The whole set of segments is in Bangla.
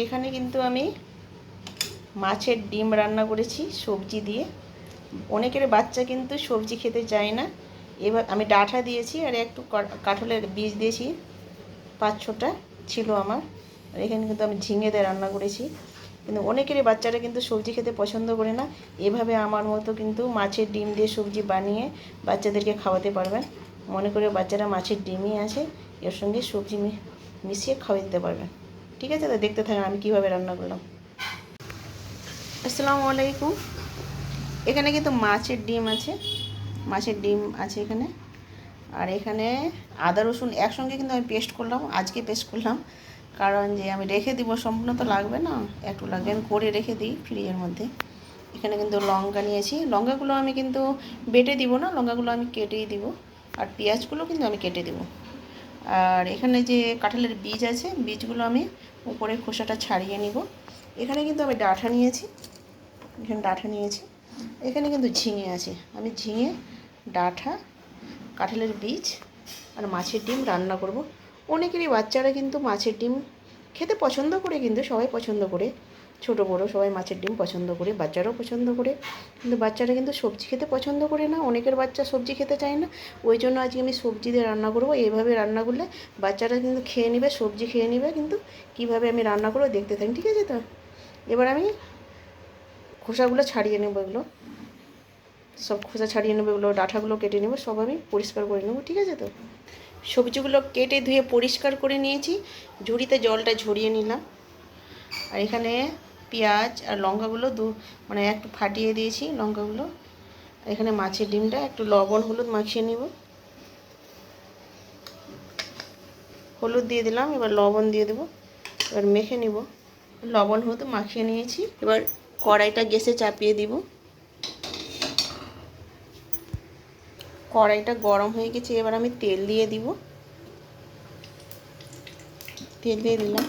এখানে কিন্তু আমি মাছের ডিম রান্না করেছি সবজি দিয়ে। অনেকের বাচ্চা কিন্তু সবজি খেতে চায় না। এবার আমি ডাঁটা দিয়েছি আর একটু কাঁঠালের বীজ দিয়েছি, 5-6টা ছিল আমার। আর এখানে কিন্তু আমি ঝিঙে দিয়ে রান্না করেছি। কিন্তু অনেকেরই বাচ্চারা কিন্তু সবজি খেতে পছন্দ করে না। এভাবে আমার মতো কিন্তু মাছের ডিম দিয়ে সবজি বানিয়ে বাচ্চাদেরকে খাওয়াতে পারবেন। মনে করে বাচ্চারা মাছের ডিমই আছে, এর সঙ্গে সবজি মিশিয়ে খাওয়াই দিতে পারবেন। ঠিক আছে, তো দেখতে থাকেন আমি কীভাবে রান্না করলাম। আসসালামু আলাইকুম। এখানে কিন্তু মাছের ডিম আছে, এখানে। আর এখানে আদা রসুন একসঙ্গে কিন্তু আমি পেস্ট করলাম, আজকে পেস্ট করলাম। কারণ যে আমি রেখে দিব, সম্পূর্ণ তো লাগবে না, একটু লাগবে, আমি করে রেখে দিই ফ্রিজের মধ্যে। এখানে কিন্তু লঙ্কা নিয়েছি, লঙ্কাগুলো আমি কিন্তু বেটে দিব না, লঙ্কাগুলো আমি কেটেই দিব। আর পেঁয়াজগুলো কিন্তু আমি কেটে দেব। আর এখানে যে কাঁঠালের বীজ আছে, বীজগুলো আমি উপরে খোসাটা ছাড়িয়ে নিব। এখানে কিন্তু আমি ডাঁটা নিয়েছি, এখানে কিন্তু ঝিঙে আছে। আমি ঝিঙে, ডাঁটা, কাঁঠালের বীজ আর মাছের ডিম রান্না করব। অনেকেরই বাচ্চারা কিন্তু মাছের ডিম খেতে পছন্দ করে, কিন্তু সবাই পছন্দ করে, ছোটো বড়ো সবাই মাছের ডিম পছন্দ করে, বাচ্চারাও পছন্দ করে। কিন্তু বাচ্চারা কিন্তু সবজি খেতে পছন্দ করে না, অনেকের বাচ্চা সবজি খেতে চায় না। ওই জন্য আজকে আমি সবজি দিয়ে রান্না করব। এইভাবে রান্না করলে বাচ্চারা কিন্তু খেয়ে নেবে, সবজি খেয়ে নেবে। কিন্তু কীভাবে আমি রান্না করবো দেখতে থাকি, ঠিক আছে? তো এবার আমি খোসাগুলো ছাড়িয়ে নেবো, এগুলো সব খোসা ছাড়িয়ে নেবো, এগুলো ডাঁটাগুলো কেটে নেবো, সব আমি পরিষ্কার করে নেবো, ঠিক আছে? তো সবজিগুলো কেটে ধুয়ে পরিষ্কার করে নিয়েছি, ঝুড়িতে জলটা ঝরিয়ে নিলাম। আর এখানে পেঁয়াজ আর লঙ্কাগুলো মানে একটু ফাটিয়ে দিয়েছি লঙ্কাগুলো। এখানে মাছের ডিমটা একটু লবণ হলুদ মাখিয়ে নেব, হলুদ দিয়ে দিলাম, এবার লবণ দিয়ে দেবো, এবার মেখে নিব। লবণ হলুদ মাখিয়ে নিয়েছি, এবার কড়াইটা গ্যাসে চাপিয়ে দিব। কড়াইটা গরম হয়ে গেছে, এবার আমি তেল দিয়ে দিব, তেল দিয়ে দিলাম।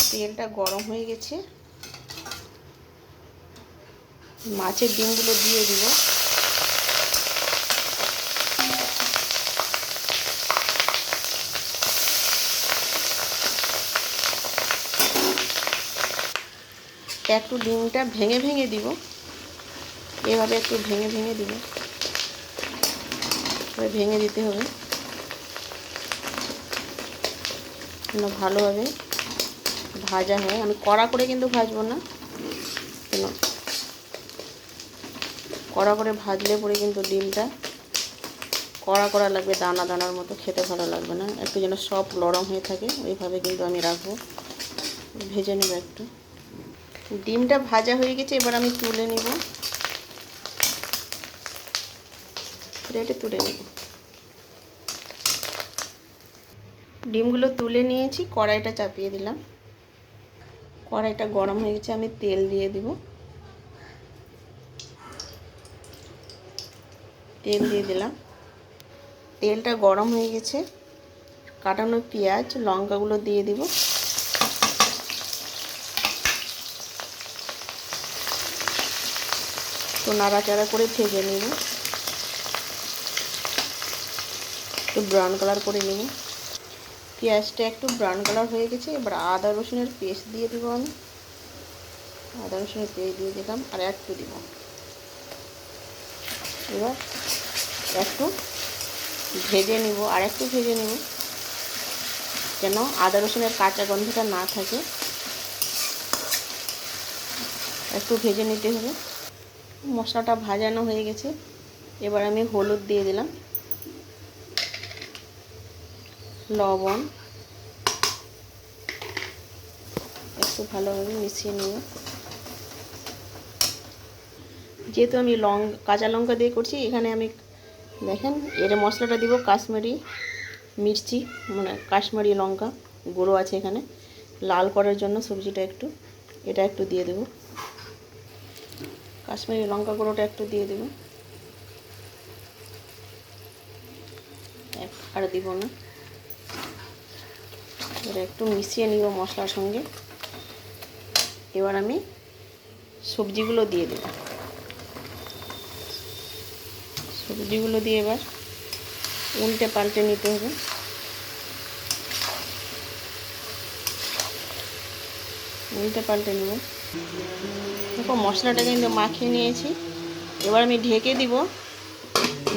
তেলটা গরম হয়ে গেছে, মাছের ডিমগুলো দিয়ে দিব। একটু ডিমটা ভেঙে ভেঙে দিব, এভাবে একটু ভেঙে ভেঙে দিব, ভেঙে দিতে হবে যেন ভালোভাবে ভাজা হয়। আমি কড়া করে কিন্তু ভাজবো না, কেন কড়া করে ভাজলে পরে কিন্তু ডিমটা কড়া কড়া লাগবে, দানা দানার মতো, খেতে ভালো লাগবে না। একটু যেন সব নরম হয়ে থাকে, ওইভাবে কিন্তু আমি রাখবো। ভেজে নেব একটু। ডিমটা ভাজা হয়ে গেছে, এবার আমি তুলে নিব, প্লেটে তুলে নেব। ডিমগুলো তুলে নিয়েছি, কড়াইটা চাপিয়ে দিলাম। কড়াইটা গরম হয়ে গেছে, আমি তেল দিয়ে দিব, তেল দিয়ে দিলাম। তেলটা গরম হয়ে গেছে, কাটানো পেঁয়াজ লঙ্কাগুলো দিয়ে দিব। তো নাড়াচাড়া করে ভেজে নেব, একটু ব্রাউন কালার করে নেব। পেঁয়াজটা একটু ব্রাউন কালার হয়ে গেছে, এবার আদা রসুনের পেস্ট দিয়ে দিব। আমি আদা রসুনের পেস্ট দিয়ে দিলাম, আর একটু দিব। এবার একটু ভেজে নিব, আর একটু ভেজে নেব, যেন আদা রসুনের কাঁচা গন্ধটা না থাকে। একটু ভেজে নিতে হবে। মশলাটা ভাজানো হয়ে গেছে, এবার আমি হলুদ দিয়ে দিলাম, লবণ, একটু ভালোভাবে মিশিয়ে নেব। যেহেতু আমি কাঁচা লঙ্কা দিয়ে করছি, এখানে আমি দেখেন এর মশলাটা দিব কাশ্মীরি মির্চি, মানে কাশ্মীরি লঙ্কা গুঁড়ো আছে এখানে, লাল করার জন্য সবজিটা একটু, এটা একটু দিয়ে দেব। কাশ্মীরি লঙ্কা গুঁড়োটা একটু দিয়ে দেব, আর দিব না। এবার একটু মিশিয়ে নিব মশলার সঙ্গে। এবার আমি সবজিগুলো দিয়ে দেব, সবজিগুলো দিয়ে এবার উল্টে পাল্টে নিতে হবে। উল্টে পাল্টে নেব। দেখো মশলাটা কিন্তু মাখিয়ে নিয়েছি, এবার আমি ঢেকে দিব।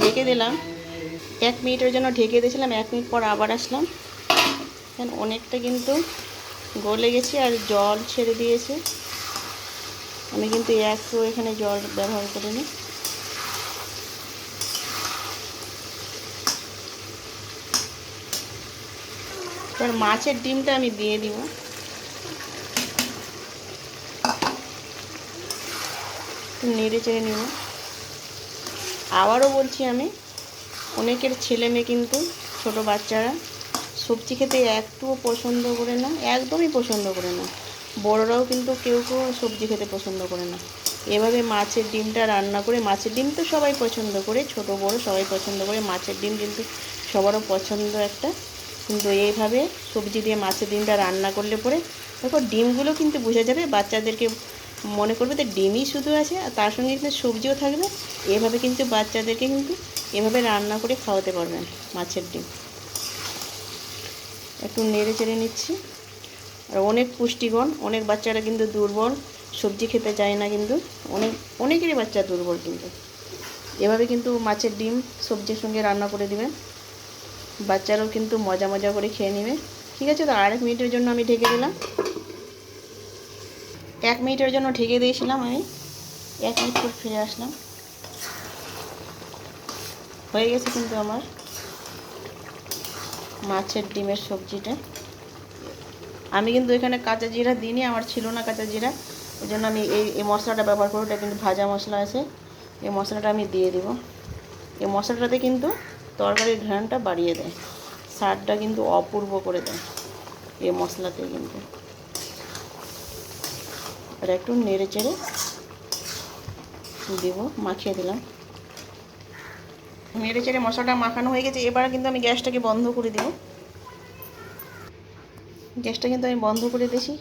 ঢেকে দিলাম, 1 মিনিটের জন্য ঢেকে দিয়েছিলাম, 1 মিনিট পর আবার আসলাম। অনেকটা কিন্তু গলে গেছে আর জল ছেড়ে দিয়েছে। আমি কিন্তু একটু এখানে জল ব্যবহার করিনি। এবার মাছের ডিমটা আমি দিয়ে দিব। নেড়ে চেড়ে নিব। আবারও বলছি, আমি অনেকের ছেলে মেয়ে কিন্তু ছোটো বাচ্চারা সবজি খেতে একটুও পছন্দ করে না, একদমই পছন্দ করে না। বড়রাও কিন্তু কেউ কেউ সবজি খেতে পছন্দ করে না। এভাবে মাছের ডিমটা রান্না করে, মাছের ডিম তো সবাই পছন্দ করে, ছোট বড় সবাই পছন্দ করে, মাছের ডিম কিন্তু সবারও পছন্দ একটা। কিন্তু এইভাবে সবজি দিয়ে মাছের ডিমটা রান্না করলে পরে দেখো ডিমগুলো কিন্তু বোঝা যাবে, বাচ্চাদেরকে মনে করবে যে ডিমই শুধু আছে আর তার সঙ্গে কিন্তু সবজিও থাকবে। এভাবে কিন্তু বাচ্চাদেরকে কিন্তু এভাবে রান্না করে খাওয়াতে পারবেন মাছের ডিম। একটু নেড়ে চেড়ে নিচ্ছি। আর অনেক পুষ্টিগুণ, অনেক বাচ্চারা কিন্তু দুর্বল, সবজি খেতে চায় না, কিন্তু অনেকেরই বাচ্চা দুর্বল। কিন্তু এভাবে কিন্তু মাছের ডিম সবজির সঙ্গে রান্না করে দিবেন, বাচ্চারাও কিন্তু মজা মজা করে খেয়ে নেবে। ঠিক আছে, তো 1 মিনিটের জন্য আমি ঢেকে দিলাম। 1 মিনিটের জন্য ঢেকে দিয়েছিলাম আমি, 1 মিনিট পর ফিরে আসলাম। হয়ে গেছে কিন্তু আমার মাছের ডিমের সবজিটা। আমি কিন্তু এখানে কাঁচা জিরা দিইনি, আমার ছিল না কাঁচা জিরা, ওই জন্য আমি এই মশলাটা ব্যবহার করব। এটা কিন্তু ভাজা মশলা আছে, এই মশলাটা আমি দিয়ে দেব। এই মশলাটাতে কিন্তু তরকারির ঘ্রাণটা বাড়িয়ে দেয়, স্বাদটা কিন্তু অপূর্ব করে দেয় এই মশলাতে কিন্তু। আর একটু নেড়ে চেড়ে দেবো, মাখিয়ে দিলাম। নেড়ে চেড়ে মশলাটা মাখানো হয়ে গেছে, এবার কিন্তু আমি গ্যাসটাকে বন্ধ করে দেব। গ্যাসটা কিন্তু আমি বন্ধ করে দিয়েছি।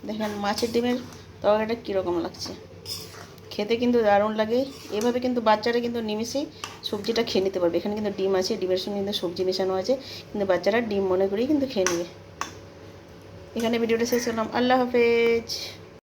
দেখেন মাছের ডিমের তরকারিটা কীরকম লাগছে, খেতে কিন্তু দারুণ লাগে। এভাবে কিন্তু বাচ্চারা কিন্তু নিমিষেই সবজিটা খেয়ে নিতে পারবে। এখানে কিন্তু ডিম আছে, ডিমের সঙ্গে কিন্তু সবজি মেশানো আছে, কিন্তু বাচ্চারা ডিম মনে করেই কিন্তু খেয়ে নেবে। এখানে ভিডিওটা শেষ করলাম। আল্লাহ হাফেজ।